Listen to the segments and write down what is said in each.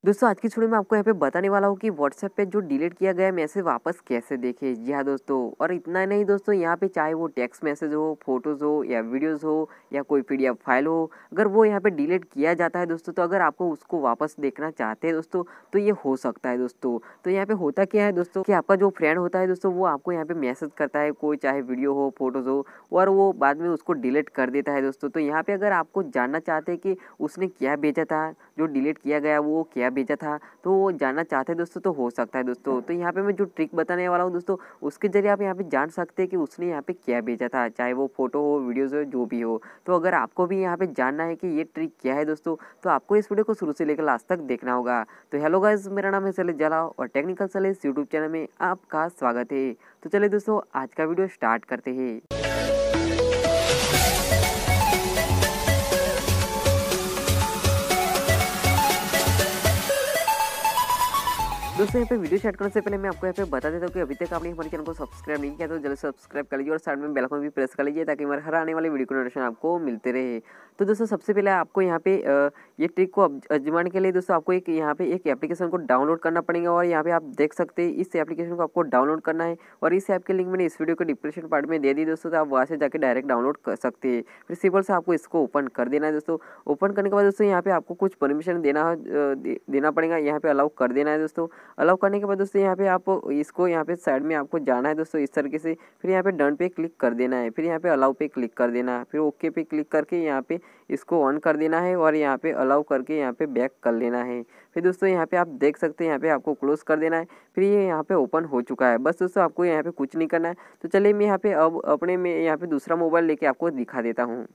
दोस्तों आज की वीडियो में आपको यहाँ पे बताने वाला हूँ कि व्हाट्सएप पे जो डिलीट किया गया मैसेज वापस कैसे देखें। जी हाँ दोस्तों, और इतना नहीं दोस्तों, यहाँ पे चाहे वो टेक्स्ट मैसेज हो, फोटोज़ हो या वीडियोज़ हो या कोई पीडीएफ फाइल हो, अगर वो यहाँ पे डिलीट किया जाता है दोस्तों, तो अगर आपको उसको वापस देखना चाहते हैं दोस्तों, तो ये हो सकता है दोस्तों। तो यहाँ पे होता क्या है दोस्तों कि आपका जो फ्रेंड होता है दोस्तों, वो आपको यहाँ पे मैसेज करता है, कोई चाहे वीडियो हो, फोटोज़ हो, और वो बाद में उसको डिलीट कर देता है दोस्तों। तो यहाँ पे अगर आपको जानना चाहते हैं कि उसने क्या भेजा था, जो डिलीट किया गया वो क्या भेजा था, तो वो जानना चाहते हैं दोस्तों, तो हो सकता है दोस्तों। तो यहाँ पे मैं जो ट्रिक बताने वाला हूँ दोस्तों, उसके जरिए आप यहाँ पे जान सकते हैं कि उसने यहाँ पे क्या भेजा था, चाहे वो फोटो हो, वीडियोज़ हो, जो भी हो। तो अगर आपको भी यहाँ पे जानना है कि ये ट्रिक क्या है दोस्तों, तो आपको इस वीडियो को शुरू से लेकर लास्ट तक देखना होगा। तो हेलो गाइस, मेरा नाम है शैलेश जाला और टेक्निकल शैलेश यूट्यूब चैनल में आपका स्वागत है। तो चलिए दोस्तों, आज का वीडियो स्टार्ट करते हैं। दोस्तों यहाँ पे वीडियो स्टार्ट करने से पहले मैं आपको यहाँ पे बता देता हूँ कि अभी तक आपने हमारे चैनल को सब्सक्राइब नहीं किया तो जल्दी सब्सक्राइब कर लीजिए और साइड में बेल आइकन भी प्रेस कर लीजिए ताकि हमारे हर आने वाले वीडियो को नोटिफिकेशन आपको मिलते रहे। तो दोस्तों सबसे पहले आपको यहाँ पे ये ट्रिक को आजमाने के लिए दोस्तों आपको एक यहाँ पे एक एप्लीकेशन को डाउनलोड करना पड़ेगा और यहाँ पे आप देख सकते हैं इस एप्लीकेशन को आपको डाउनलोड करना है और इस ऐप के लिंक मैंने इस वीडियो को डिस्क्रिप्शन पार्ट में दे दी दोस्तों, तो आप वहाँ से जाकर डायरेक्ट डाउनलोड कर सकते हैं। फिर सिंपल से आपको इसको ओपन कर देना है दोस्तों। ओपन करने के बाद दोस्तों यहाँ पे आपको कुछ परमिशन देना पड़ेगा, यहाँ पे अलाउ कर देना है दोस्तों। अलाउ करने के बाद दोस्तों यहाँ पे आप इसको यहाँ पे साइड में आपको जाना है दोस्तों इस तरीके से। फिर यहाँ पे डन पे क्लिक कर देना है, फिर यहाँ पे अलाउ पे क्लिक कर देना है, फिर ओके पे क्लिक करके यहाँ पे इसको ऑन कर देना है और यहाँ पे अलाउ करके यहाँ पे बैक कर लेना है। फिर दोस्तों यहाँ पे आप देख सकते हैं यहाँ पे आपको क्लोज कर देना है। फिर ये यहाँ पे ओपन हो चुका है। बस दोस्तों आपको यहाँ पे कुछ नहीं करना है। तो चलिए मैं यहाँ पे अब अपने में यहाँ पे दूसरा मोबाइल लेके आपको दिखा देता हूँ।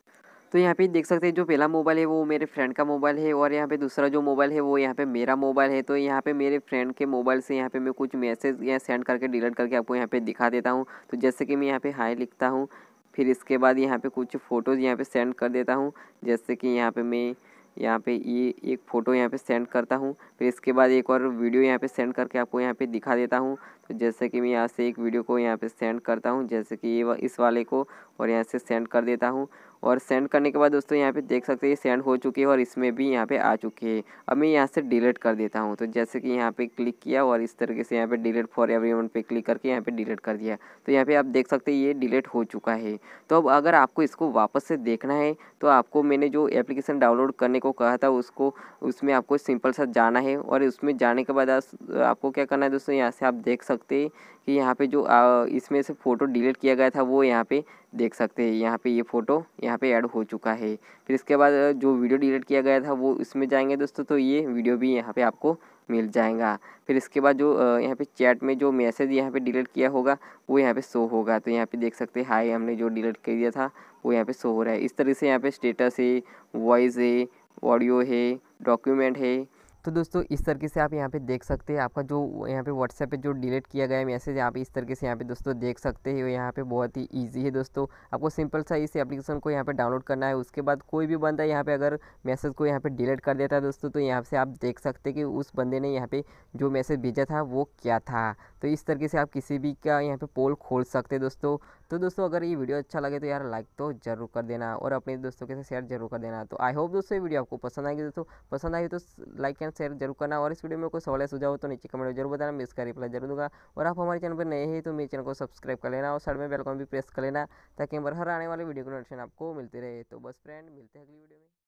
तो यहाँ पे देख सकते हैं जो पहला मोबाइल है वो मेरे फ्रेंड का मोबाइल है और यहाँ पे दूसरा जो मोबाइल है वो यहाँ पे मेरा मोबाइल है। तो यहाँ पे मेरे फ्रेंड के मोबाइल से यहाँ पे मैं कुछ मैसेज यहाँ सेंड करके डिलीट करके आपको यहाँ पे दिखा देता हूँ। तो जैसे कि मैं यहाँ पे हाई लिखता हूँ, फिर इसके बाद यहाँ पे कुछ फ़ोटोज़ यहाँ पे सेंड कर देता हूँ। जैसे कि यहाँ पे मैं यहाँ पे ये एक फ़ोटो यहाँ पे सेंड करता हूँ, फिर इसके बाद एक और वीडियो यहाँ पे सेंड करके आपको यहाँ पे दिखा देता हूँ। तो जैसे कि मैं यहाँ से एक वीडियो को यहाँ पे सेंड करता हूँ, जैसे कि इस वाले को, और यहाँ से सेंड कर देता हूँ। और सेंड करने के बाद दोस्तों यहाँ पे देख सकते हैं सेंड हो चुकी है और इसमें भी यहाँ पे आ चुकी है। अब मैं यहाँ से डिलीट कर देता हूँ। तो जैसे कि यहाँ पे क्लिक किया और इस तरीके से यहाँ पे डिलीट फॉर एवरीवन पे क्लिक करके यहाँ पे डिलीट कर दिया। तो यहाँ पे आप देख सकते हैं ये डिलीट हो चुका है। तो अब अगर आपको इसको वापस से देखना है तो आपको मैंने जो एप्लीकेशन डाउनलोड करने को कहा था उसको उसमें आपको सिंपल सा जाना है और उसमें जाने के बाद आपको क्या करना है दोस्तों, यहाँ से आप देख सकते हैं कि यहाँ पे जो इसमें से फ़ोटो डिलीट किया गया था वो यहाँ पे देख सकते हैं। यहाँ पे ये फ़ोटो यहाँ पे ऐड हो चुका है। फिर इसके बाद जो वीडियो डिलीट किया गया था वो इसमें जाएंगे दोस्तों, तो ये वीडियो भी यहाँ पे आपको मिल जाएगा। फिर इसके बाद जो यहाँ पे चैट में जो मैसेज यहाँ पे डिलीट किया होगा वो यहाँ पे शो होगा। तो यहाँ पे देख सकते हैं हाय हमने जो डिलीट कर दिया था वो यहाँ पे शो हो रहा है। इस तरह से यहाँ पे स्टेटस है, वॉइस है, ऑडियो है, डॉक्यूमेंट है। तो दोस्तों इस तरीके से आप यहाँ पे देख सकते हैं आपका जो यहाँ पे व्हाट्सएप पे जो डिलीट किया गया है मैसेज, यहाँ पे इस तरीके से यहाँ पे दोस्तों देख सकते हैं। यहाँ पे बहुत ही इजी है दोस्तों। आपको सिंपल सा इस एप्लीकेशन को यहाँ पे डाउनलोड करना है। उसके बाद कोई भी बंदा यहाँ पे अगर मैसेज को यहाँ पे डिलीट कर देता है दोस्तों, तो यहाँ से आप देख सकते हैं कि उस बंदे ने यहाँ पे जो मैसेज भेजा था वो क्या था। तो इस तरीके से आप किसी भी का यहाँ पे पोल खोल सकते हैं दोस्तों। तो दोस्तों अगर ये वीडियो अच्छा लगे तो यार लाइक तो जरूर कर देना और अपने दोस्तों के साथ शेयर जरूर कर देना। तो आई होप दोस्तों ये वीडियो आपको पसंद आएगी। दोस्तों पसंद आई तो लाइक एंड शेयर जरूर करना और इस वीडियो में कोई सवाल या सुझाव हो तो नीचे कमेंट में जरूर बताना, मैं इसका रिप्लाई जरूर दूंगा। और आप हमारे चैनल पर नए हैं तो मेरे चैनल को सब्सक्राइब कर लेना और साइड में बेल आइकन भी प्रेस कर लेना ताकि हमारे हर आने वाले वीडियो की नोटिफिकेशन आपको मिलती रहे। तो बस फ्रेंड, मिलते हैं अगली वीडियो में।